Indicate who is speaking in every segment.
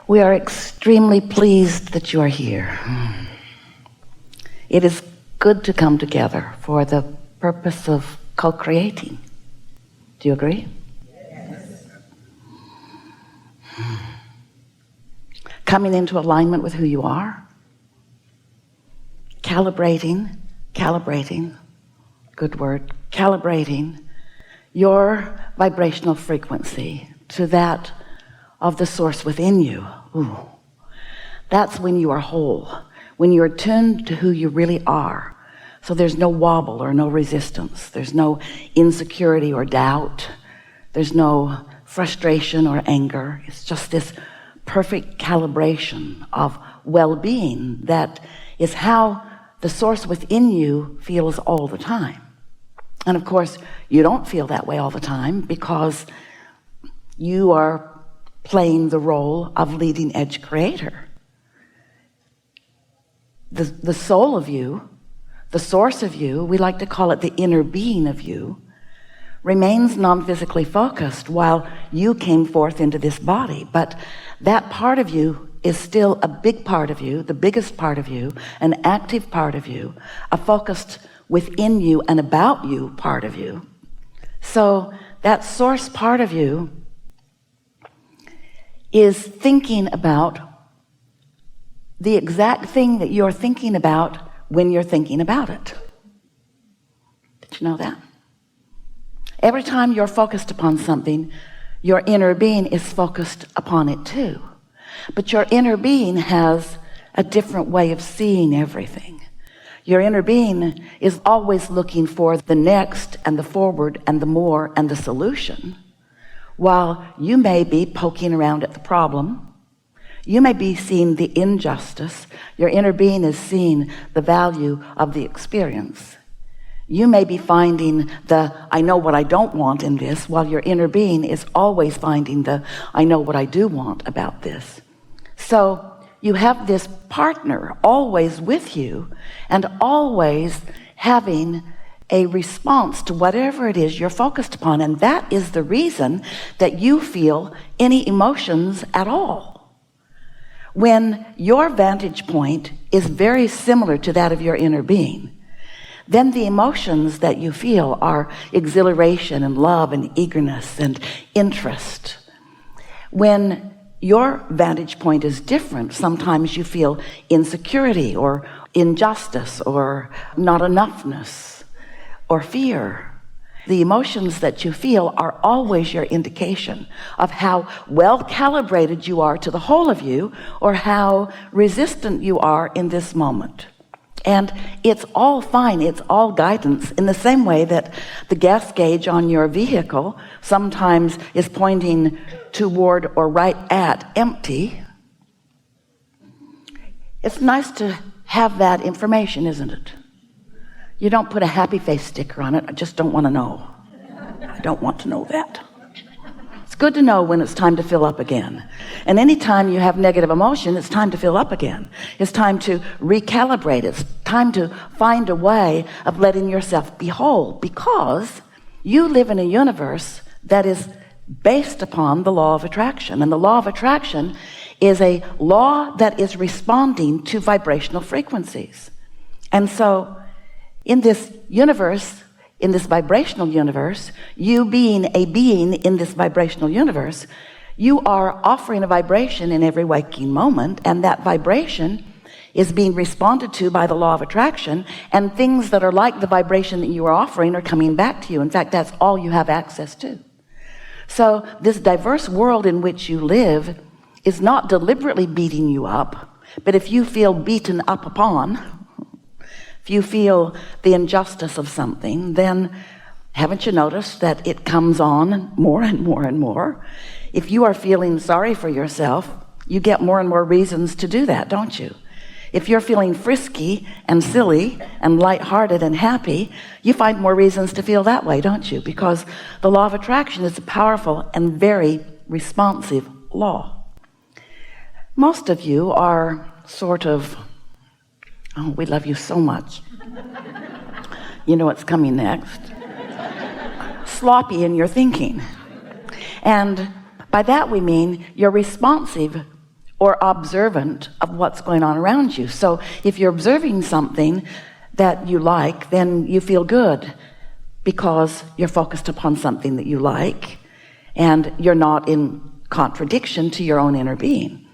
Speaker 1: We are extremely pleased that you are here. It is good to come together for the purpose of co-creating. Do you agree?
Speaker 2: Yes.
Speaker 1: Coming into alignment with who you are. Calibrating, good word, calibrating your vibrational frequency to that of the source within you. Ooh. That's when you are whole, when you're tuned to who you really are. So there's no wobble or no resistance. There's no insecurity or doubt. There's no frustration or anger. It's just this perfect calibration of well-being that is how the source within you feels all the time. And of course, you don't feel that way all the time because you are playing the role of leading edge creator. The soul of you, the source of you, we like to call it the inner being of you, remains non-physically focused while you came forth into this body. But that part of you is still a big part of you, the biggest part of you, an active part of you, a focused within you and about you part of you. So that source part of you is thinking about the exact thing that you're thinking about when you're thinking about it. Did you know that? Every time you're focused upon something, your inner being is focused upon it too. But your inner being has a different way of seeing everything. Your inner being is always looking for the next and the forward and the more and the solution, while you may be poking around at the problem. You may be seeing the injustice. Your inner being is seeing the value of the experience. You may be finding the I know what I don't want in this, while your inner being is always finding the I know what I do want about this. So you have this partner always with you and always having a response to whatever it is you're focused upon. And that is the reason that you feel any emotions at all. When your vantage point is very similar to that of your inner being, then the emotions that you feel are exhilaration and love and eagerness and interest. When your vantage point is different, sometimes you feel insecurity or injustice or not enoughness or fear. The emotions that you feel are always your indication of how well calibrated you are to the whole of you or how resistant you are in this moment. And it's all fine, it's all guidance, in the same way that the gas gauge on your vehicle sometimes is pointing toward or right at empty. It's nice to have that information, isn't it? You don't put a happy face sticker on it. I just don't want to know. I don't want to know that. It's good to know when it's time to fill up again. And anytime you have negative emotion, it's time to fill up again. It's time to recalibrate. It's time to find a way of letting yourself be whole, because you live in a universe that is based upon the law of attraction. And the law of attraction is a law that is responding to vibrational frequencies. And so in this universe, in this vibrational universe, you being a being in this vibrational universe, you are offering a vibration in every waking moment, and that vibration is being responded to by the law of attraction, and things that are like the vibration that you are offering are coming back to you. In fact, that's all you have access to. So this diverse world in which you live is not deliberately beating you up, but if you feel beaten up upon, if you feel the injustice of something, then haven't you noticed that it comes on more and more and more? If you are feeling sorry for yourself, you get more and more reasons to do that, don't you? If you're feeling frisky and silly and lighthearted and happy, you find more reasons to feel that way, don't you? Because the law of attraction is a powerful and very responsive law. Most of you are sort of, oh, we love you so much. You know what's coming next. Sloppy in your thinking. And by that we mean you're responsive or observant of what's going on around you. So if you're observing something that you like, then you feel good because you're focused upon something that you like and you're not in contradiction to your own inner being.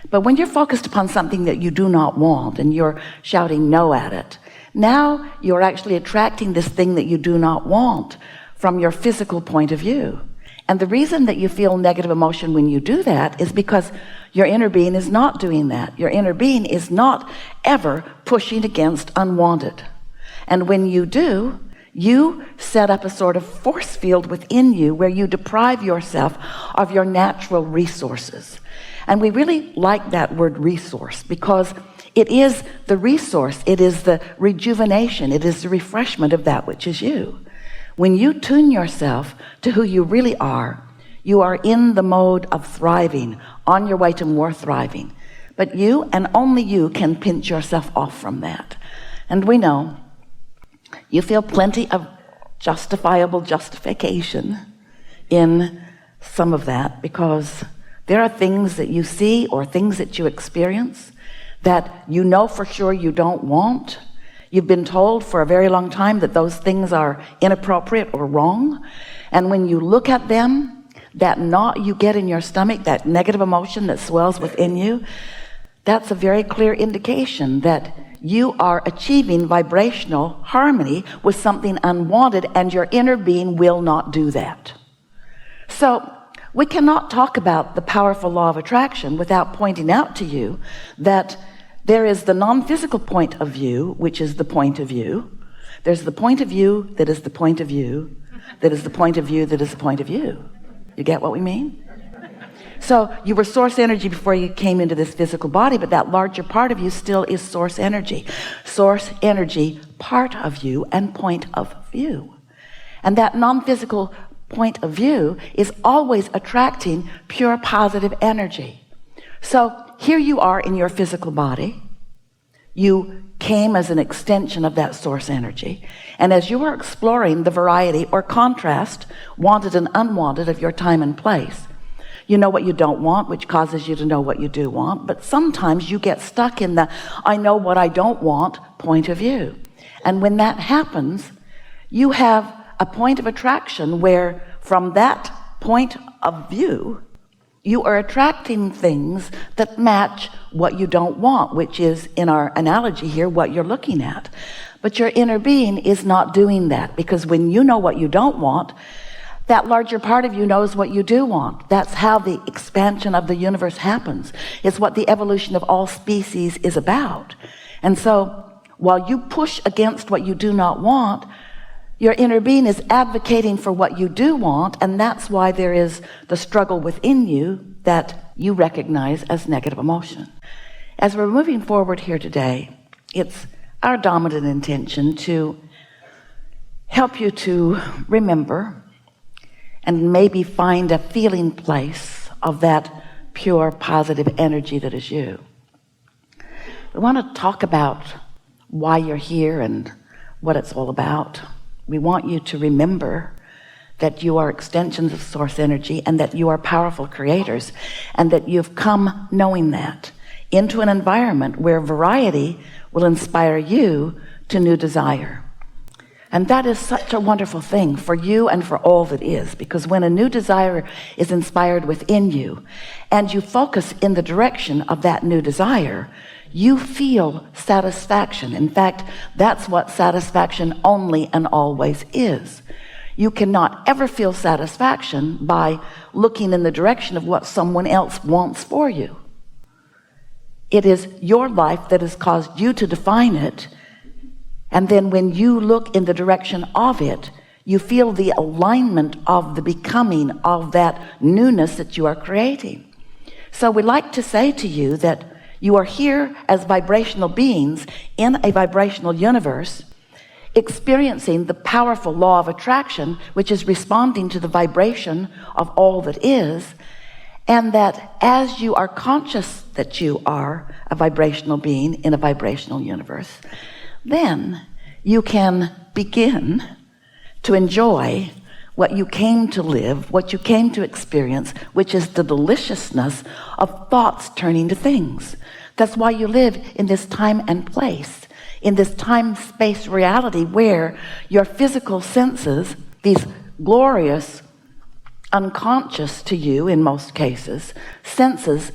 Speaker 1: But when you're focused upon something that you do not want and you're shouting no at it, now you're actually attracting this thing that you do not want from your physical point of view. And the reason that you feel negative emotion when you do that is because your inner being is not doing that. Your inner being is not ever pushing against unwanted. And when you do, you set up a sort of force field within you where you deprive yourself of your natural resources. And we really like that word resource because it is the resource, it is the rejuvenation, it is the refreshment of that which is you. When you tune yourself to who you really are, you are in the mode of thriving, on your way to more thriving. But you and only you can pinch yourself off from that. And we know you feel plenty of justifiable justification in some of that because there are things that you see or things that you experience that you know for sure you don't want. You've been told for a very long time that those things are inappropriate or wrong. And when you look at them, that knot you get in your stomach, that negative emotion that swells within you, that's a very clear indication that you are achieving vibrational harmony with something unwanted, and your inner being will not do that. So we cannot talk about the powerful law of attraction without pointing out to you that there is the non-physical point of view, which is the point of view. There's the point of view that is the point of view, that is the point of view that is the point of view. You get what we mean? So you were source energy before you came into this physical body, but that larger part of you still is source energy. Source energy, part of you and point of view. And that non-physical point of view is always attracting pure positive energy. So here you are in your physical body. You came as an extension of that source energy. And as you are exploring the variety or contrast, wanted and unwanted, of your time and place, you know what you don't want, which causes you to know what you do want. But sometimes you get stuck in the I know what I don't want point of view. And when that happens, you have a point of attraction where from that point of view, you are attracting things that match what you don't want, which is, in our analogy here, what you're looking at. But your inner being is not doing that, because when you know what you don't want, that larger part of you knows what you do want. That's how the expansion of the universe happens. It's what the evolution of all species is about. And so while you push against what you do not want, your inner being is advocating for what you do want, and that's why there is the struggle within you that you recognize as negative emotion. As we're moving forward here today, it's our dominant intention to help you to remember and maybe find a feeling place of that pure positive energy that is you. We want to talk about why you're here and what it's all about. We want you to remember that you are extensions of source energy and that you are powerful creators, and that you've come knowing that into an environment where variety will inspire you to new desire. And that is such a wonderful thing for you and for all that is, because when a new desire is inspired within you and you focus in the direction of that new desire, you feel satisfaction. In fact, that's what satisfaction only and always is. You cannot ever feel satisfaction by looking in the direction of what someone else wants for you. It is your life that has caused you to define it. And then when you look in the direction of it, you feel the alignment of the becoming of that newness that you are creating. So we like to say to you that you are here as vibrational beings in a vibrational universe, experiencing the powerful law of attraction, which is responding to the vibration of all that is, and that as you are conscious that you are a vibrational being in a vibrational universe, then you can begin to enjoy what you came to live, what you came to experience, which is the deliciousness of thoughts turning to things. That's why you live in this time and place, in this time-space reality where your physical senses, these glorious, unconscious to you in most cases, senses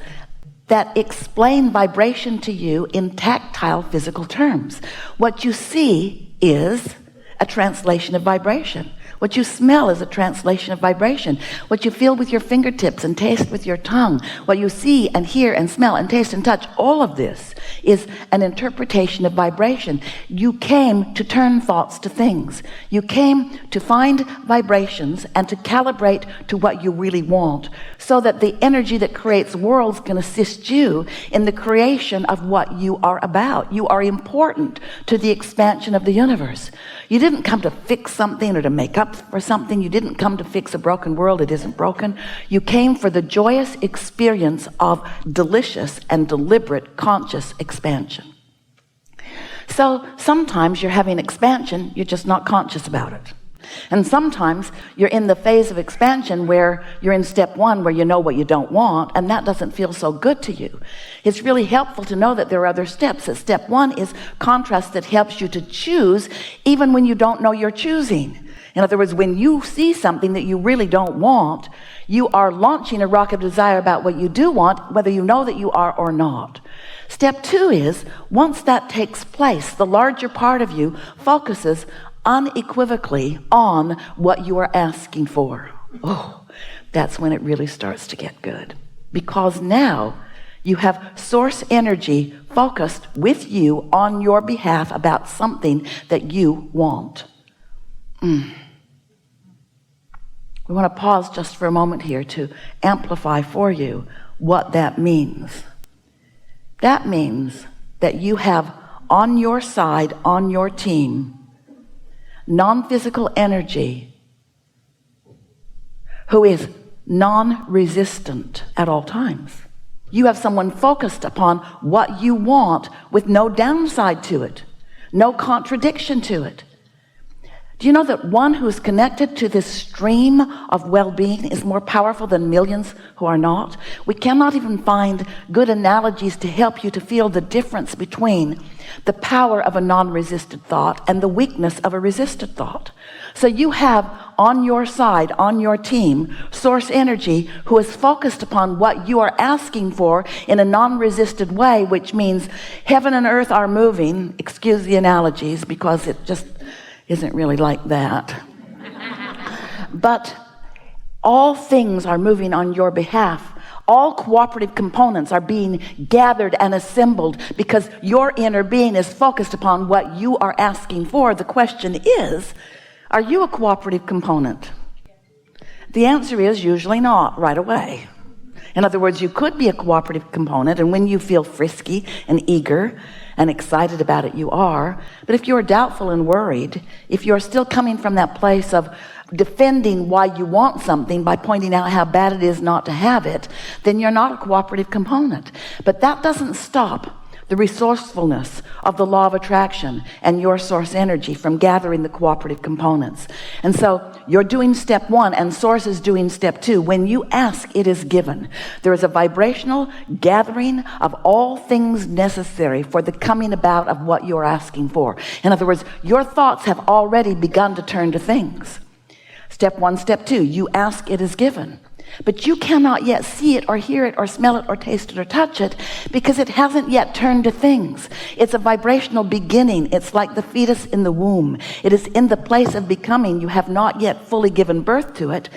Speaker 1: that explain vibration to you in tactile physical terms. What you see is a translation of vibration. What you smell is a translation of vibration. What you feel with your fingertips and taste with your tongue, what you see and hear and smell and taste and touch, all of this is an interpretation of vibration. You came to turn thoughts to things. You came to find vibrations and to calibrate to what you really want, so that the energy that creates worlds can assist you in the creation of what you are about. You are important to the expansion of the universe. You didn't come to fix something or to make up for something. You didn't come to fix a broken world. It isn't broken. You came for the joyous experience of delicious and deliberate conscious expansion. So sometimes you're having expansion, you're just not conscious about it. And sometimes you're in the phase of expansion where you're in step one, where you know what you don't want, and that doesn't feel so good to you. It's really helpful to know that there are other steps. That step one is contrast that helps you to choose even when you don't know you're choosing. In other words, when you see something that you really don't want, you are launching a rocket of desire about what you do want, whether you know that you are or not. Step two is, once that takes place, the larger part of you focuses unequivocally on what you are asking for. Oh, that's when it really starts to get good. Because now you have source energy focused with you on your behalf about something that you want. We want to pause just for a moment here to amplify for you what that means. That means that you have on your side, on your team, non-physical energy who is non-resistant at all times. You have someone focused upon what you want with no downside to it, no contradiction to it. Do you know that one who is connected to this stream of well-being is more powerful than millions who are not? We cannot even find good analogies to help you to feel the difference between the power of a non-resisted thought and the weakness of a resisted thought. So you have on your side, on your team, source energy who is focused upon what you are asking for in a non-resisted way, which means heaven and earth are moving. Excuse the analogies because it just isn't really like that. But all things are moving on your behalf. All cooperative components are being gathered and assembled because your inner being is focused upon what you are asking for. The question is, are you a cooperative component? The answer is usually not right away. In other words, you could be a cooperative component, and when you feel frisky and eager and excited about it, you are. But if you're doubtful and worried, if you're still coming from that place of defending why you want something by pointing out how bad it is not to have it, then you're not a cooperative component. But that doesn't stop the resourcefulness of the law of attraction and your source energy from gathering the cooperative components. And so you're doing step one and source is doing step two. When you ask, it is given. There is a vibrational gathering of all things necessary for the coming about of what you're asking for. In other words, your thoughts have already begun to turn to things. Step one, step two, you ask, it is given. But you cannot yet see it or hear it or smell it or taste it or touch it because it hasn't yet turned to things. It's a vibrational beginning. It's like the fetus in the womb. It is in the place of becoming. You have not yet fully given birth to it.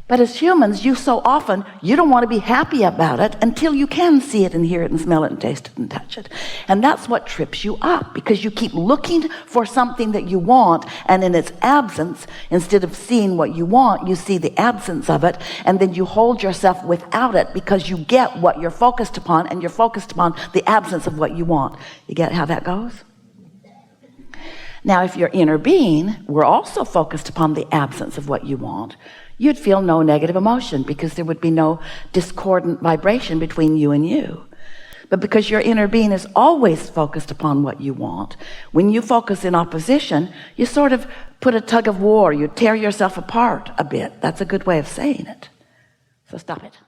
Speaker 1: But as humans, you don't want to be happy about it until you can see it and hear it and smell it and taste it and touch it. And that's what trips you up, because you keep looking for something that you want, and in its absence, instead of seeing what you want, you see the absence of it, and then you hold yourself without it because you get what you're focused upon, and you're focused upon the absence of what you want. You get how that goes? Now, if your inner being were also focused upon the absence of what you want, you'd feel no negative emotion because there would be no discordant vibration between you and you. But because your inner being is always focused upon what you want, when you focus in opposition, you sort of put a tug of war, you tear yourself apart a bit. That's a good way of saying it. So stop it.